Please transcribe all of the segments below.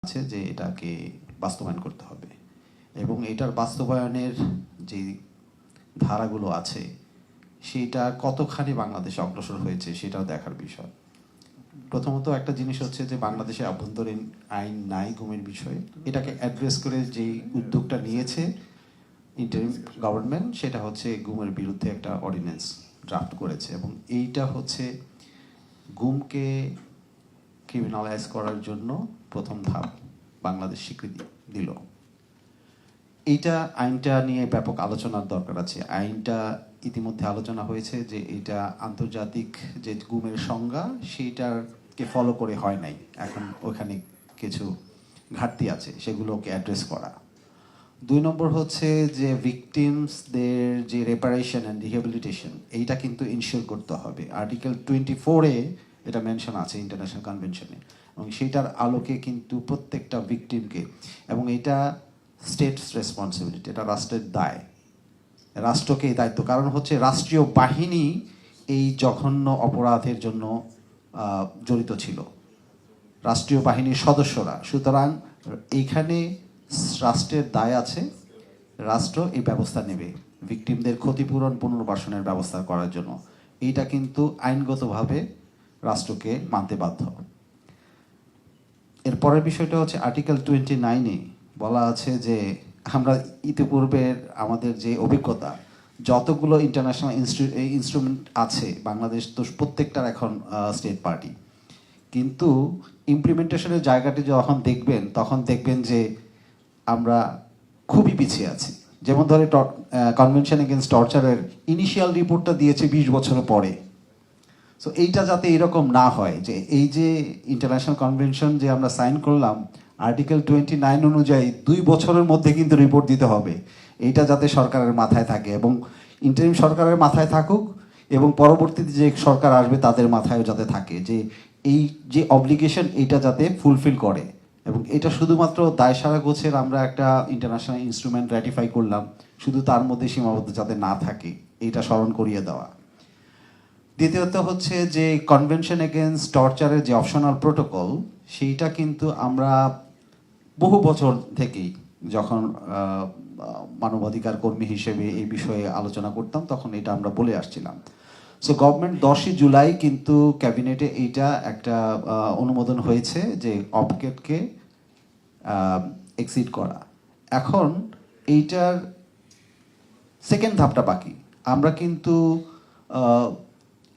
আছে যে এটাকে বাস্তবায়ন করতে হবে এবং এটার বাস্তবায়নের যে ধারাগুলো আছে সেটা কতখানি বাংলাদেশে অগ্রসর হয়েছে সেটাও দেখার বিষয়। প্রথমত একটা জিনিস হচ্ছে যে বাংলাদেশে আভ্যন্তরীণ আইন নাই গুমের বিষয়ে, এটাকে অ্যাড্রেস করে যে উদ্যোগটা নিয়েছে ইন্টারিম গভর্নমেন্ট সেটা হচ্ছে গুমের বিরুদ্ধে একটা অর্ডিন্যান্স ড্রাফট করেছে এবং এইটা হচ্ছে গুমকে ক্রিমিনালাইজ করার জন্য প্রথম ধাপ বাংলাদেশ স্বীকৃতি দিল। এইটা আইনটা নিয়ে ব্যাপক আলোচনার দরকার আছে। আইনটা ইতিমধ্যে আলোচনা হয়েছে যে এটা আন্তর্জাতিক যে গুমের সংজ্ঞা সেইটাকে ফলো করে হয় নাই, এখন ওখানে কিছু ঘাটতি আছে, সেগুলোকে অ্যাড্রেস করা। 2 নম্বর হচ্ছে যে ভিকটিমসদের যে রেপারেশন অ্যান্ড রিহ্যাবিলিটেশন এইটা কিন্তু ইনশিওর করতে হবে। আর্টিকেল 24-এ এটা মেনশন আছে ইন্টারন্যাশনাল কনভেনশনে, এবং সেটার আলোকে কিন্তু প্রত্যেকটা ভিকটিমকে, এবং এটা স্টেটস রেসপন্সিবিলিটি, এটা রাষ্ট্রের দায়, রাষ্ট্রকে এই দায়িত্ব, কারণ হচ্ছে রাষ্ট্রীয় বাহিনী এই জঘন্য অপরাধের জন্য জড়িত ছিল, রাষ্ট্রীয় বাহিনীর সদস্যরা। সুতরাং এইখানে রাষ্ট্রের দায় আছে, রাষ্ট্র এই ব্যবস্থা নেবে ভিকটিমদের ক্ষতিপূরণ পুনর্বাসনের ব্যবস্থা করার জন্য। এইটা কিন্তু আইনগতভাবে রাষ্ট্রকে মানতে বাধ্য। এর পরের বিষয়টা হচ্ছে আর্টিকেল 29-এ বলা আছে যে আমরা ইতিপূর্বের আমাদের যে অভিজ্ঞতা, যতগুলো ইন্টারন্যাশনাল ইনস্ট্রুমেন্ট আছে বাংলাদেশ তো প্রত্যেকটার এখন স্টেট পার্টি, কিন্তু ইমপ্লিমেন্টেশনের জায়গাটি যখন দেখবেন তখন দেখবেন যে আমরা খুবই পিছিয়ে আছি। যেমন ধরে কনভেনশন এগেনস্ট টর্চারের ইনিশিয়াল রিপোর্টটা দিয়েছে 20 বছর পরে। সো এইটা যাতে এরকম না হয়, যে এই যে ইন্টারন্যাশনাল কনভেনশন যে আমরা সাইন করলাম আর্টিকেল 29 অনুযায়ী 2 বছরের মধ্যে কিন্তু রিপোর্ট দিতে হবে, এইটা যাতে সরকারের মাথায় থাকে এবং ইন্টারিম সরকারের মাথায় থাকুক, এবং পরবর্তীতে যে সরকার আসবে তাদের মাথায়ও যাতে থাকে যে এই যে অব্লিগেশন এইটা যাতে ফুলফিল করে। এবং এটা শুধুমাত্র দায়সারা গোছের আমরা একটা ইন্টারন্যাশনাল ইনস্ট্রুমেন্ট র্যাটিফাই করলাম, শুধু তার মধ্যে সীমাবদ্ধ যাতে না থাকে, এইটা স্মরণ করিয়ে দেওয়া। দ্বিতীয়ত হচ্ছে যে কনভেনশন এগেনস্ট টর্চারের যে অপশনাল প্রোটোকল, সেইটা কিন্তু আমরা বহু বছর থেকেই যখন মানবাধিকার কর্মী হিসেবে এই বিষয়ে আলোচনা করতাম তখন এটা আমরা বলে আসছিলাম। সো গভর্নমেন্ট 10ই জুলাই কিন্তু ক্যাবিনেটে এইটা একটা অনুমোদন হয়েছে যে অপকেটকে এক্সিড করা। এখন এইটার সেকেন্ড ধাপটা বাকি। আমরা কিন্তু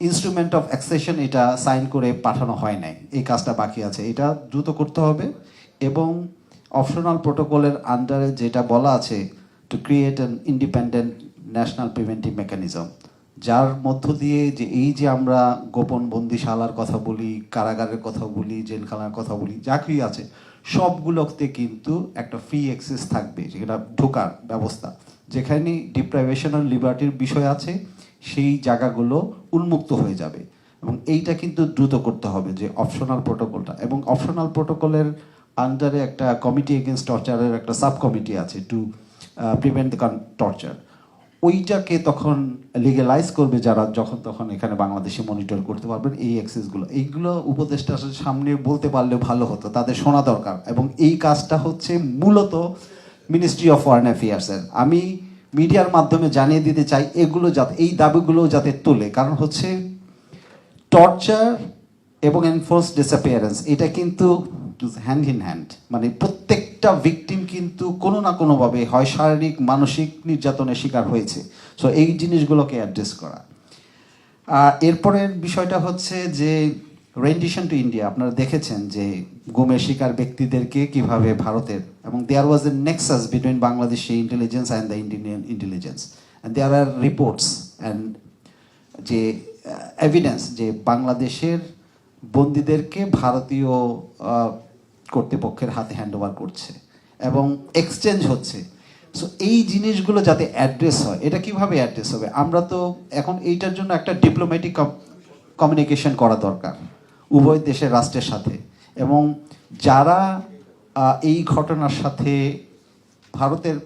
ইনস্ট্রুমেন্ট অফ অ্যাক্সেশন এটা সাইন করে পাঠানো হয় নাই, এই কাজটা বাকি আছে, এটা দ্রুত করতে হবে। এবং অপশনাল প্রোটোকলের আন্ডারে যেটা বলা আছে to create an independent national preventive mechanism, যার মধ্য দিয়ে যে এই যে আমরা গোপন বন্দিশালার কথা বলি, কারাগারের কথা বলি, জেলখানার কথা বলি, যা কি আছে সবগুলোতে কিন্তু একটা ফ্রি অ্যাক্সেস থাকবে, যেটা ঢোকার ব্যবস্থা, যেখানে ডিপ্রাইভেশন অফ লিবার্টির বিষয় আছে সেই জায়গাগুলো উন্মুক্ত হয়ে যাবে। এবং এইটা কিন্তু দ্রুত করতে হবে যে অপশনাল প্রোটোকলটা, এবং অপশনাল প্রোটোকলের আন্ডারে একটা কমিটি এগেনস্ট টর্চারের একটা সাব কমিটি আছে টু প্রিভেন্ট দ্য টর্চার, ওইটাকে তখন লিগ্যালাইজ করবে যারা যখন তখন এখানে বাংলাদেশে মনিটর করতে পারবেন এই অ্যাক্সেসগুলো। এইগুলো উপদেষ্টার সামনে বলতে পারলে ভালো হতো, তাদের শোনা দরকার। এবং এই কাজটা হচ্ছে মূলত মিনিস্ট্রি অফ ফরেন অ্যাফেয়ার্সের। আমি মিডিয়ার মাধ্যমে জানিয়ে দিতে চাই এগুলো যাতে, এই দাবিগুলো যাতে তোলে, কারণ হচ্ছে টর্চার এবং এনফোর্স ডিসঅ্যাপিয়ারেন্স এটা কিন্তু হ্যান্ড ইন হ্যান্ড, মানে প্রত্যেকটা ভিকটিম কিন্তু কোনো না কোনোভাবে হয় শারীরিক মানসিক নির্যাতনের শিকার হয়েছে। সো এই জিনিসগুলোকে অ্যাড্রেস করা। আর এরপরের বিষয়টা হচ্ছে যে রেন্ডিশন টু ইন্ডিয়া, আপনারা দেখেছেন যে গুমের শিকার ব্যক্তিদেরকে কিভাবে ভারতের, এবং there was a nexus between Bangladeshi intelligence and the Indian intelligence, and there are reports and যে এভিডেন্স যে বাংলাদেশের বন্দীদেরকে ভারতীয় কর্তৃপক্ষের হাতে হ্যান্ডওভার করছে এবং এক্সচেঞ্জ হচ্ছে। সো এই জিনিসগুলো যাতে অ্যাড্রেস হয়, এটা কিভাবে অ্যাড্রেস হবে? আমরা তো এখন এইটার জন্য একটা ডিপ্লোম্যাটিক কমিউনিকেশন করা দরকার উভয় দেশের রাষ্ট্রের সাথে, এবং যারা এই ঘটনার সাথে ভারতের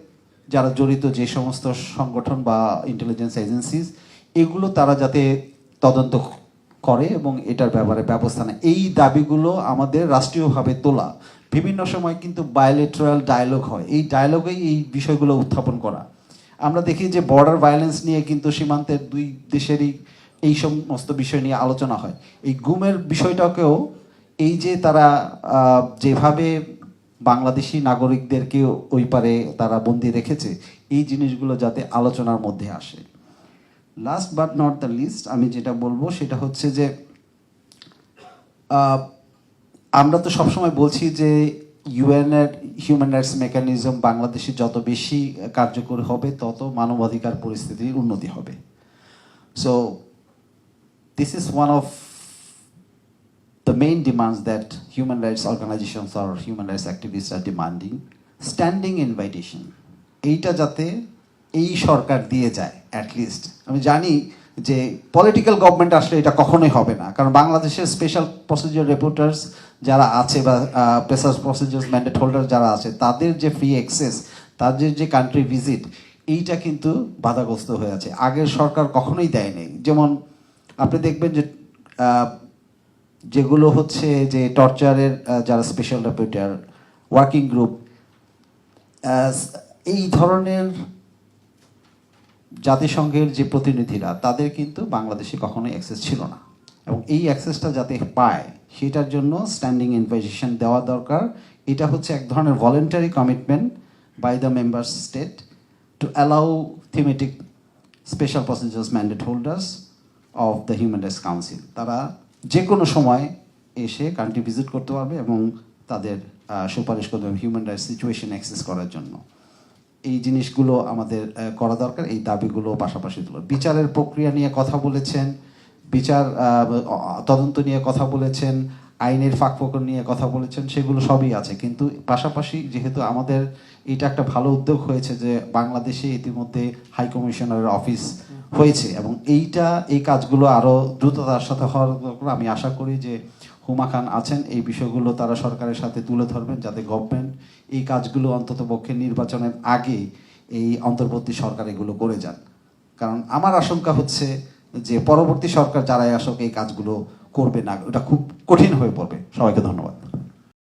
যারা জড়িত যে সমস্ত সংগঠন বা ইন্টেলিজেন্স এজেন্সিস, এগুলো তারা যাতে তদন্ত করে এবং এটার ব্যাপারে ব্যবস্থা নেয়। এই দাবিগুলো আমাদের রাষ্ট্রীয়ভাবে তোলা, বিভিন্ন সময় কিন্তু বায়োলেটারাল ডায়ালগ হয়, এই ডায়ালগেই এই বিষয়গুলো উত্থাপন করা। আমরা দেখি যে বর্ডার ভায়োলেন্স নিয়ে কিন্তু সীমান্তের দুই দেশেরই এই সমস্ত বিষয় নিয়ে আলোচনা হয়। এই গুমের বিষয়টাকেও এই যে তারা যেভাবে বাংলাদেশি নাগরিকদেরকে ওই পারে তারা বন্দি রেখেছে, এই জিনিসগুলো যাতে আলোচনার মধ্যে আসে। Last but not the least, আমি যেটা বলবো সেটা হচ্ছে যে আমরা তো সবসময় বলছি যে ইউএনের হিউম্যান রাইটস মেকানিজম বাংলাদেশে যত বেশি কার্যকর হবে তত মানবাধিকার পরিস্থিতির উন্নতি হবে। So this is one of the main demands that human rights organizations or human rights activists are demanding. Standing invitation, এইটা যাতে এই সরকার দিয়ে যায় অ্যাটলিস্ট। আমি জানি যে পলিটিক্যাল গভর্নমেন্ট আসলে এটা কখনোই হবে না, কারণ বাংলাদেশের স্পেশাল প্রসিডিওর রিপোর্টার্স যারা আছে বা স্পেশাল প্রসিডিওর ম্যান্ডেট হোল্ডার যারা আছে, তাদের যে ফ্রি অ্যাক্সেস, তাদের যে কান্ট্রি ভিজিট, এইটা কিন্তু বাধাগ্রস্ত হয়ে আছে। আগের সরকার কখনোই দেয়নি। যেমন আপনি দেখবেন যে যেগুলো হচ্ছে যে টর্চারের যারা স্পেশাল রিপোর্টার ওয়ার্কিং গ্রুপ, এই ধরনের জাতিসংঘের যে প্রতিনিধিরা, তাদের কিন্তু বাংলাদেশে কখনোই অ্যাক্সেস ছিল না, এবং এই অ্যাক্সেসটা যাতে পায় সেটার জন্য স্ট্যান্ডিং ইনভাইটেশন দেওয়া দরকার। এটা হচ্ছে এক ধরনের voluntary commitment by the member state to allow thematic special procedures mandate holders of the Human Rights Council, তারা যে কোনো সময় এসে কান্ট্রি ভিজিট করতে পারবে এবং তাদের সুপারিশ করতে হবে হিউম্যান রাইটস সিচুয়েশন অ্যাক্সেস করার জন্য। এই জিনিসগুলো আমাদের করা দরকার, এই দাবিগুলো পাশাপাশি তুলো। বিচারের প্রক্রিয়া নিয়ে কথা বলেছেন, বিচার তদন্ত নিয়ে কথা বলেছেন, আইনের ফাঁকফোকর নিয়ে কথা বলেছেন, সেগুলো সবই আছে। কিন্তু পাশাপাশি যেহেতু আমাদের এটা একটা ভালো উদ্যোগ হয়েছে যে বাংলাদেশে ইতিমধ্যে হাই কমিশনারের অফিস হয়েছে, এবং এই কাজগুলো আরও দ্রুততার সাথে হওয়ার দরকার। আমি আশা করি যে হুমা খান আছেন, এই বিষয়গুলো তারা সরকারের সাথে তুলে ধরবেন যাতে গভর্নমেন্ট এই কাজগুলো অন্ততপক্ষে নির্বাচনের আগে এই অন্তর্বর্তী সরকার এগুলো করে যান। কারণ আমার আশঙ্কা হচ্ছে যে পরবর্তী সরকার যারাই আসুক এই কাজগুলো করবে না, ওটা খুব কঠিন হয়ে পড়বে। সবাইকে ধন্যবাদ।